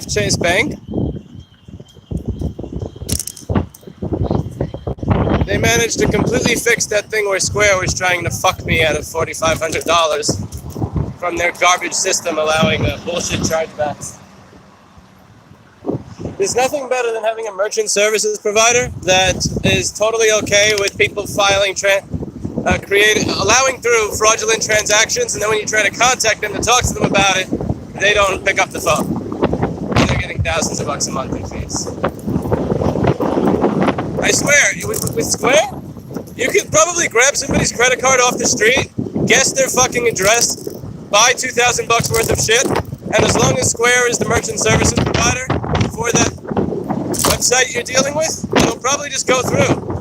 left Chase Bank. They managed to completely fix that thing where Square was trying to fuck me out of $4,500 from their garbage system allowing bullshit chargebacks. There's nothing better than having a merchant services provider that is totally okay with people filing, allowing through fraudulent transactions, and then when you try to contact them to talk to them about it, they don't pick up the phone. And they're getting thousands of bucks a month in fees. I swear, with Square, you could probably grab somebody's credit card off the street, guess their fucking address, buy 2,000 bucks worth of shit, and as long as Square is the merchant services provider for that website you're dealing with, it'll probably just go through.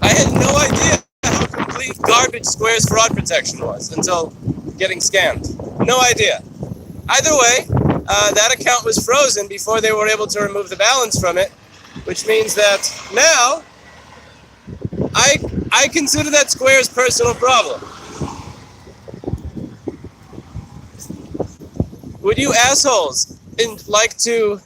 I had no idea how complete garbage Square's fraud protection was until getting scammed. No idea. Either way, that account was frozen before they were able to remove the balance from it, which means that now I consider that Square's personal problem. Would you assholes like to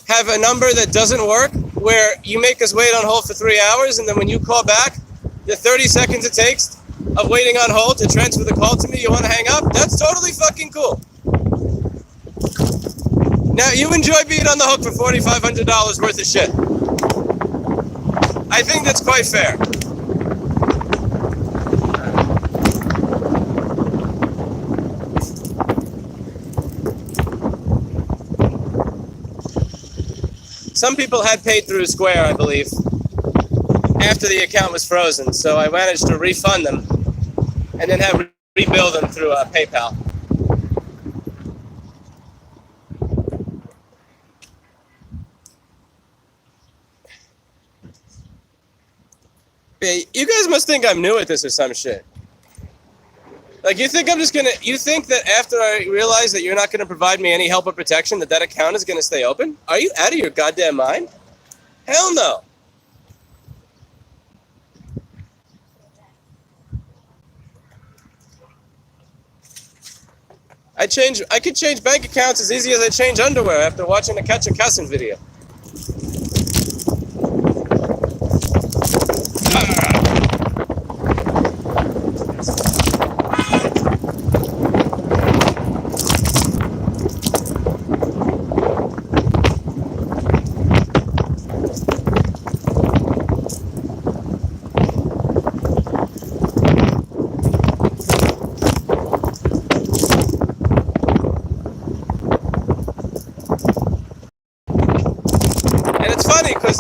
have a number that doesn't work, where you make us wait on hold for 3 hours, and then when you call back, the 30 seconds it takes of waiting on hold to transfer the call to me, you want to hang up? That's totally fucking cool. Now, you enjoy being on the hook for $4,500 worth of shit. I think that's quite fair. Some people had paid through Square, I believe, after the account was frozen, so I managed to refund them and then rebuild them through PayPal. You guys must think I'm new at this or some shit. Like, you think that after I realize that you're not going to provide me any help or protection, that account is going to stay open? Are you out of your goddamn mind? Hell no. I could change bank accounts as easy as I change underwear after watching a Catch a Cussin' video.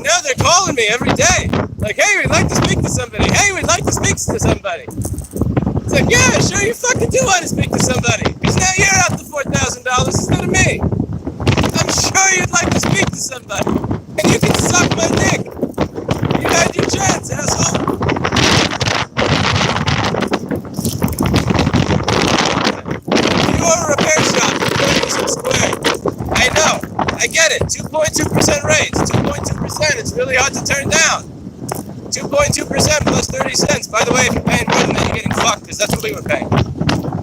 Now they're calling me every day. Like, hey, we'd like to speak to somebody. Hey, we'd like to speak to somebody. It's like, yeah, sure, you fucking do want to speak to somebody. Because now you're out the $4,000 instead of me. I'm sure you'd like to speak to somebody. And you can suck my dick. You had your chance, asshole. If you are a repair shop, you're using Square. I know. I get it. 2.2% rates. 2.2%. It's really hard to turn down. 2.2% plus 30 cents. By the way, if you're paying more than that, you're getting fucked, because that's what we were paying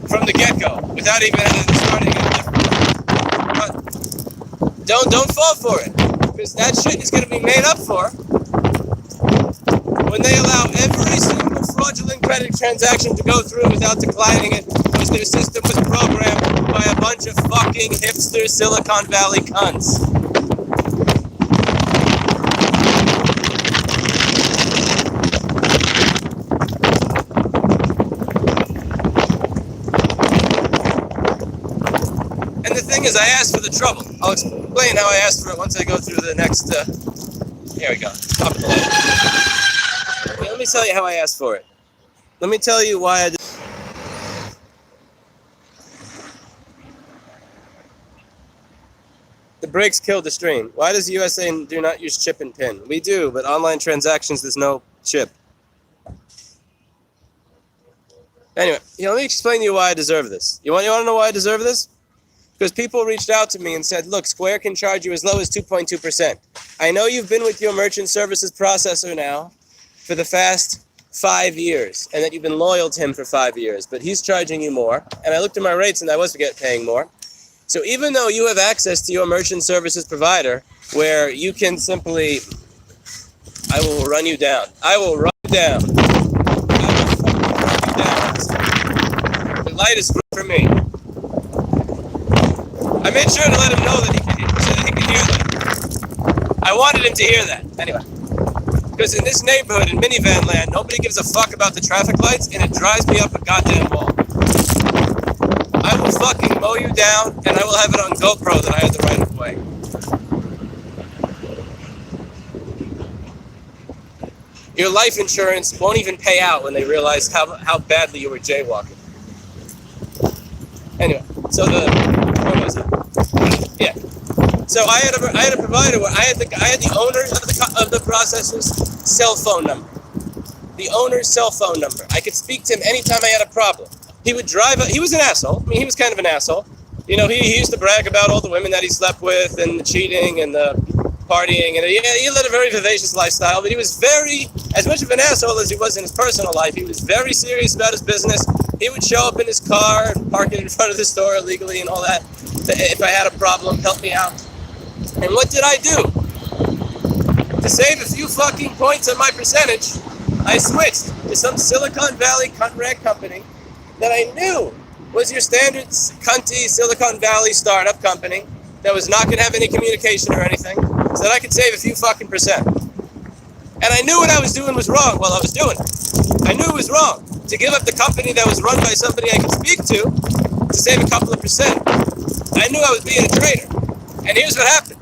from the get-go, without even starting at a different. But don't fall for it, because that shit is going to be made up for when they allow every single fraudulent credit transaction to go through without declining it, because their system was programmed by a bunch of fucking hipster Silicon Valley cunts. And the thing is, I asked for the trouble. I'll explain how I asked for it once I go through the next, here we go, top of the line. Okay, let me tell you how I asked for it. Let me tell you why I did. The brakes killed the stream. Why does USA do not use chip and pin? We do, but online transactions, there's no chip. Anyway, let me explain to you why I deserve this. You want to know why I deserve this? Because people reached out to me and said, look, Square can charge you as low as 2.2%. I know you've been with your merchant services processor now for the past 5 years, and that you've been loyal to him for 5 years, but he's charging you more, and I looked at my rates and I was paying more. So even though you have access to your merchant services provider, where you can simply, I will run you down. I will run you down. I will fucking run you down. The light is for me. I made sure to let him know that he could hear that. I wanted him to hear that. Anyway. Because in this neighborhood, in minivan land, nobody gives a fuck about the traffic lights, and it drives me up a goddamn wall. I will fucking mow you down, and I will have it on GoPro that I had the right of way. Your life insurance won't even pay out when they realize how badly you were jaywalking. Anyway, so what was it? Yeah. So I had a provider where I had the owner of the processor's cell phone number. The owner's cell phone number. I could speak to him anytime I had a problem. He would he was an asshole. I mean, he was kind of an asshole. You know, he used to brag about all the women that he slept with and the cheating and the partying. And he led a very vivacious lifestyle, but he was as much of an asshole as he was in his personal life. He was very serious about his business. He would show up in his car and park it in front of the store illegally and all that. If I had a problem, help me out. And what did I do? To save a few fucking points on my percentage, I switched to some Silicon Valley cunt rag company that I knew was your standard cunty Silicon Valley startup company that was not going to have any communication or anything, so that I could save a few fucking percent. And I knew what I was doing was wrong while I was doing it. I knew it was wrong to give up the company that was run by somebody I could speak to save a couple of percent. I knew I was being a traitor. And here's what happened.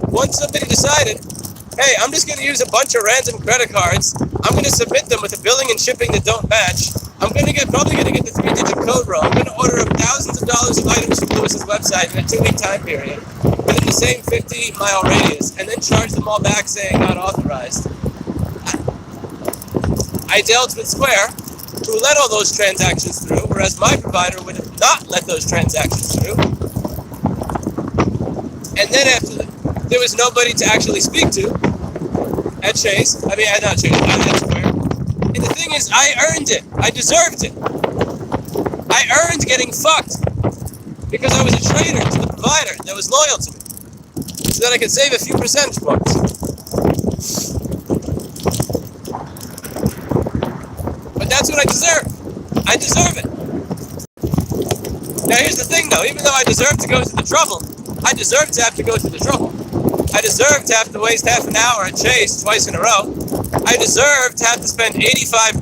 Once somebody decided, hey, I'm just going to use a bunch of random credit cards. I'm going to submit them with the billing and shipping that don't match. I'm probably going to get the 3-digit code wrong. I'm going to order thousands of dollars of items from Lewis's website in a 2-week time period within the same 50-mile radius, and then charge them all back saying not authorized. I dealt with Square, who let all those transactions through, whereas my provider would have not let those transactions through. And then after that, there was nobody to actually speak to at Chase. Not Chase, at Square. And the thing is, I earned it. I deserved it. I earned getting fucked because I was a traitor to the provider that was loyal to me, so that I could save a few percentage points. But that's what I deserve. I deserve it. Now here's the thing though, even though I deserve to go through the trouble, I deserve to have to go through the trouble. I deserve to have to waste half an hour at Chase twice in a row. I deserve to have to spend $85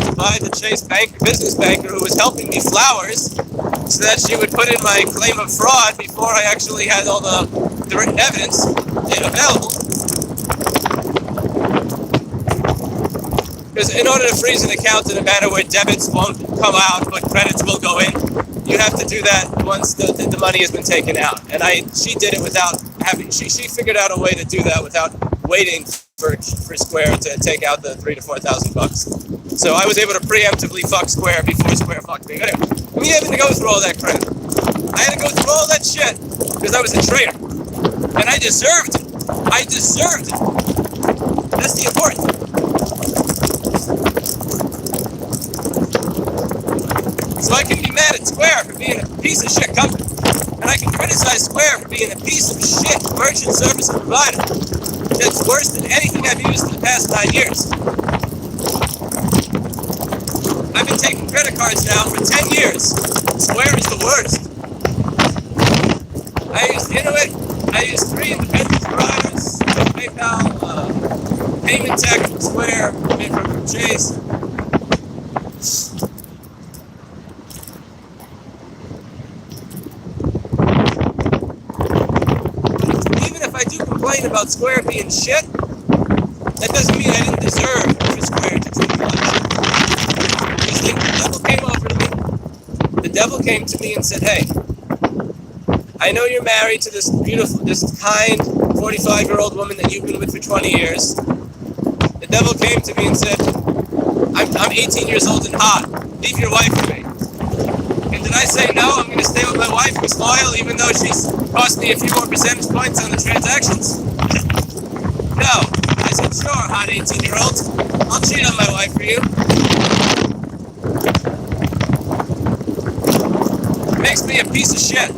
to buy the Chase business banker who was helping me flowers so that she would put in my claim of fraud before I actually had all the written evidence available. Because in order to freeze an account in a manner where debits won't come out but credits will go in, you have to do that once the money has been taken out. And she did it without having, she figured out a way to do that without waiting for Square to take out the $3,000 to $4,000. So I was able to preemptively fuck Square before Square fucked me. Anyway, me having to go through all that crap. I had to go through all that shit because I was a traitor. And I deserved it. I deserved it. That's the important thing. So I can be mad at Square for being a piece of shit company. And I can criticize Square for being a piece of shit merchant service provider that's worse than anything I've used in the past 9 years. I've been taking credit cards now for 10 years. Square is the worst. I used Inuit. I used 3 independent providers. PayPal, Payment Tech from Square, from Chase. About Square being shit, that doesn't mean I didn't deserve for Square to treat me like shit. Because the devil came over to me. The devil came to me and said, hey, I know you're married to this beautiful, this kind 45-year-old woman that you've been with for 20 years. The devil came to me and said, I'm 18 years old and hot. Leave your wife with me. And did I say no? I'm going to stay with my wife who's loyal even though she's cost me a few more percentage points on the transactions? No. I said, Sure, hot 18-year-old. I'll cheat on my wife for you. Makes me a piece of shit.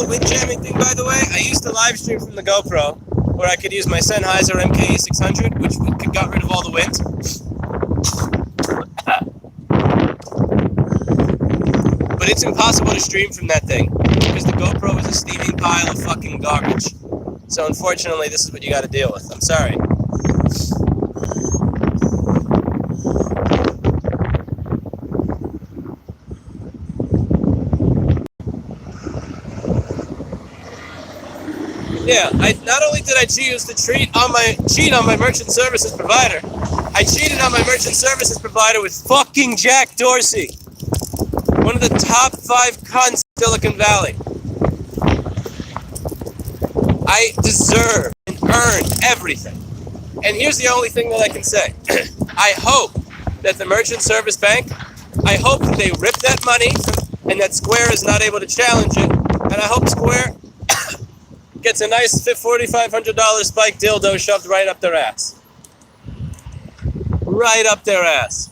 Windjamming thing, by the way, I used to live stream from the GoPro, where I could use my Sennheiser MKE 600, which got rid of all the wind. But it's impossible to stream from that thing, because the GoPro is a steaming pile of fucking garbage. So unfortunately, this is what you gotta deal with. I'm sorry. Yeah, not only did I choose to cheat on my merchant services provider, I cheated on my merchant services provider with fucking Jack Dorsey, one of the top 5 cunts in Silicon Valley. I deserve and earn everything. And here's the only thing that I can say. I hope that the merchant service bank, I hope that they rip that money and that Square is not able to challenge it. And I hope Square gets a nice $4,500 spike dildo shoved right up their ass. Right up their ass.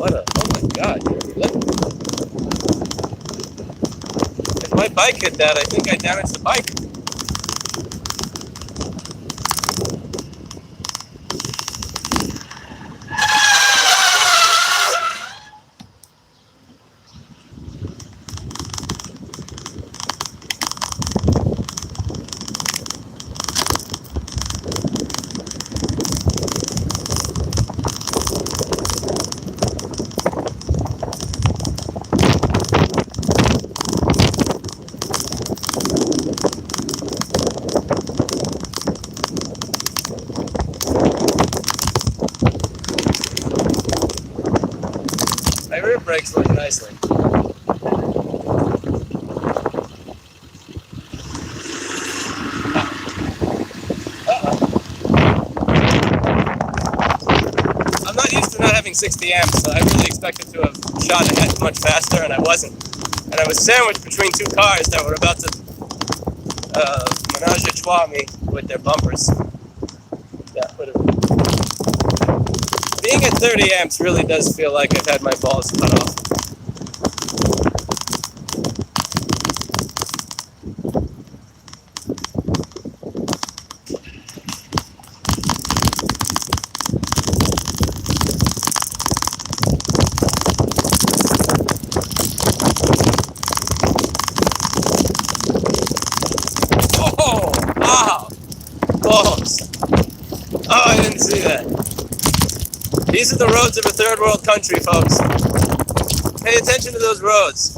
Oh my God. If my bike hit that, I think I damaged the bike. Brakes work nicely. I'm not used to not having 60 amps, so I really expected to have shot ahead much faster, and I wasn't. And I was sandwiched between 2 cars that were about to menage a trois me with their bumpers. That would have... Being at 30 amps really does feel like I've had my balls cut off. Oh! Wow! Balls! Oh, I didn't see that. These are the roads of a third world country, folks. Pay attention to those roads.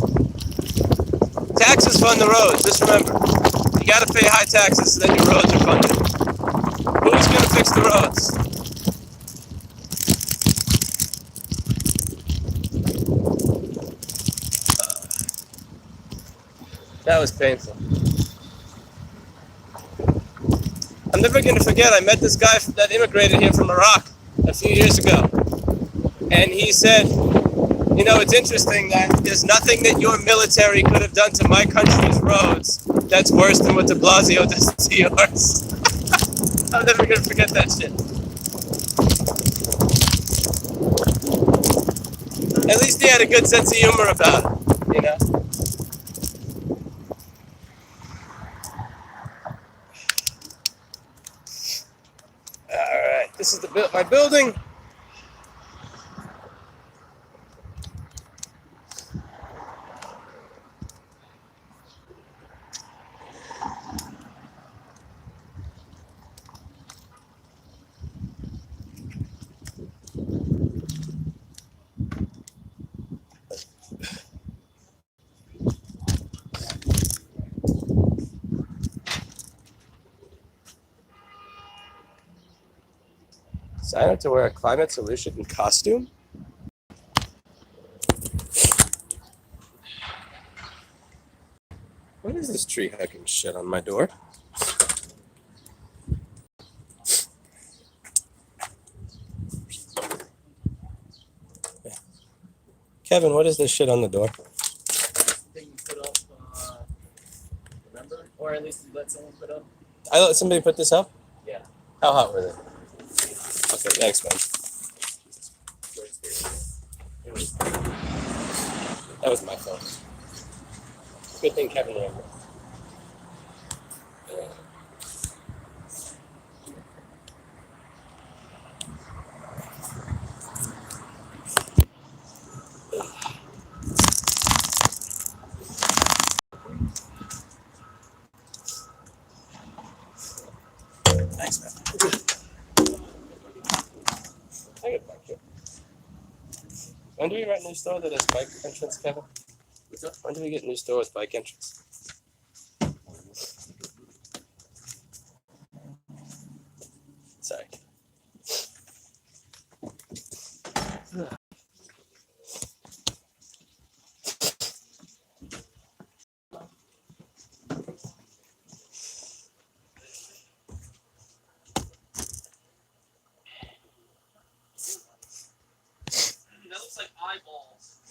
Taxes fund the roads, just remember. You gotta pay high taxes so that your roads are funded. Who's gonna fix the roads? That was painful. I'm never gonna forget, I met this guy that immigrated here from Iraq a few years ago, and he said, you know, it's interesting that there's nothing that your military could have done to my country's roads that's worse than what de Blasio does to yours. I'm never gonna forget that shit. At least he had a good sense of humor about it, you know? This is my building. Sign up to wear a climate solution costume? What is this tree hugging shit on my door? Kevin, what is this shit on the door? Thing you put up, remember? Or at least you let someone put up? I let somebody put this up? Yeah. How hot were they? Okay, thanks, man. That was my phone. Good thing Kevin remembered. Thanks, man. I get back here. When do we rent a new store that has bike entrance, Kevin? What's up? When do we get a new store with bike entrance? Sorry. That looks like eyeballs.